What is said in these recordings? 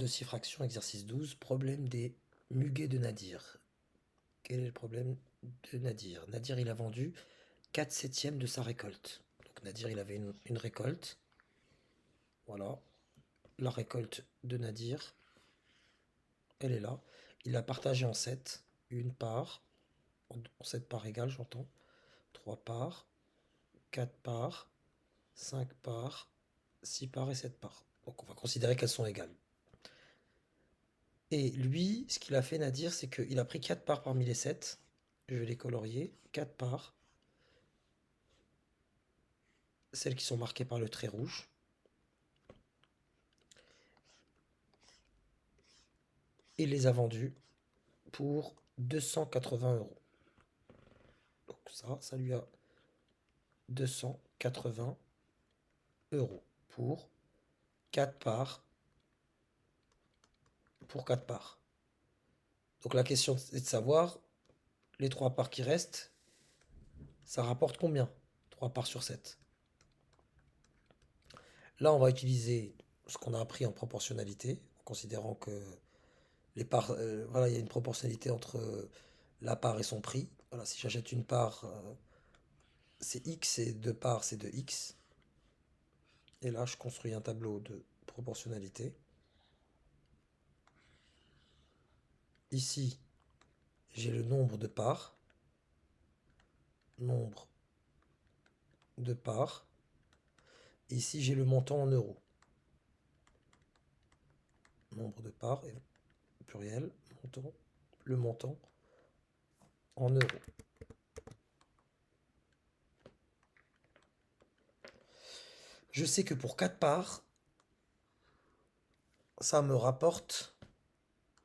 De 6 fractions, exercice 12, problème des muguets de Nadir. Quel est le problème de Nadir? Nadir, il a vendu 4 septièmes de sa récolte. Donc Nadir, il avait une récolte. Voilà, la récolte de Nadir, elle est là. Il l'a partagée en 7. Une part, en 7 parts égales, j'entends. 3 parts, 4 parts, 5 parts, 6 parts et 7 parts. Donc on va considérer qu'elles sont égales. Et lui, ce qu'il a fait, Nadir, c'est qu'il a pris 4 parts parmi les 7. Je vais les colorier. 4 parts. Celles qui sont marquées par le trait rouge. Et les a vendues pour 280 euros. Donc ça lui a 280 euros pour 4 parts. Pour 4 parts. Donc la question est de savoir, les 3 parts qui restent, ça rapporte combien? 3 parts sur 7. Là, on va utiliser ce qu'on a appris en proportionnalité, en considérant que les parts, voilà, il y a une proportionnalité entre la part et son prix. Voilà, si j'achète une part, c'est X, et 2 parts, c'est de X. Et là, je construis un tableau de proportionnalité. Ici, j'ai le nombre de parts. Nombre de parts. Ici, j'ai le montant en euros. Nombre de parts, pluriel, montant, le montant en euros. Je sais que pour 4 parts, ça me rapporte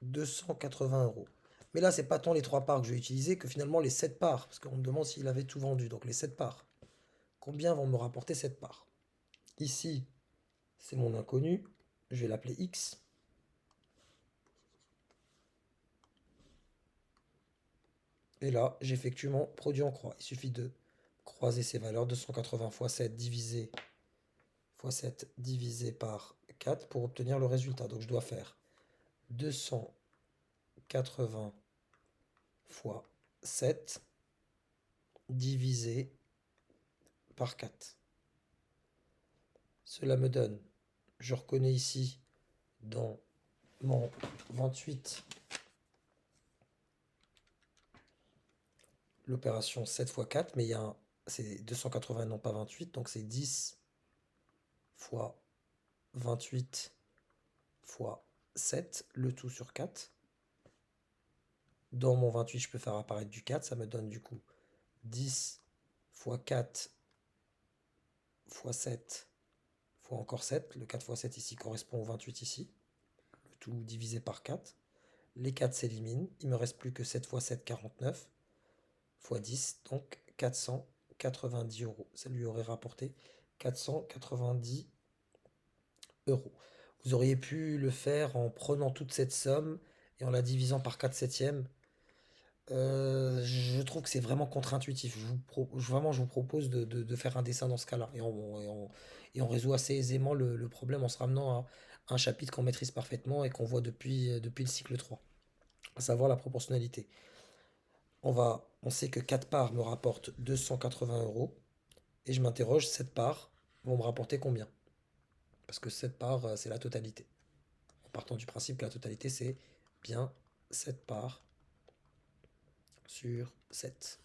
280 euros. Mais là, c'est pas tant les 3 parts que je vais utiliser que finalement les 7 parts, parce qu'on me demande s'il avait tout vendu. Donc les 7 parts. Combien vont me rapporter 7 parts? Ici, c'est mon inconnu. Je vais l'appeler X. Et là, j'effectue mon produit en croix. Il suffit de croiser ces valeurs. 280 fois 7 divisé par 4 pour obtenir le résultat. Donc je dois faire 280 fois 7 divisé par 4. Cela me donne, je reconnais ici dans mon 28 l'opération 7 fois 4, mais c'est 280 non pas 28, donc c'est 10 fois 28 fois 7, le tout sur 4. Dans mon 28, je peux faire apparaître du 4, ça me donne du coup 10 fois 4 fois 7 fois encore 7. Le 4 fois 7 ici correspond au 28 ici. Le tout divisé par 4. Les 4 s'éliminent. Il me reste plus que 7 fois 7, 49. Fois 10, donc 490 euros. Ça lui aurait rapporté 490 euros. Vous auriez pu le faire en prenant toute cette somme et en la divisant par 4 septièmes. Je trouve que c'est vraiment contre-intuitif. Vraiment, je vous propose de faire un dessin dans ce cas-là. Et on résout assez aisément le problème en se ramenant à un chapitre qu'on maîtrise parfaitement et qu'on voit depuis le cycle 3, à savoir la proportionnalité. On sait que 4 parts me rapportent 280 euros. Et je m'interroge, 7 parts vont me rapporter combien? Parce que 7 parts, c'est la totalité. En partant du principe que la totalité, c'est bien 7 parts sur 7.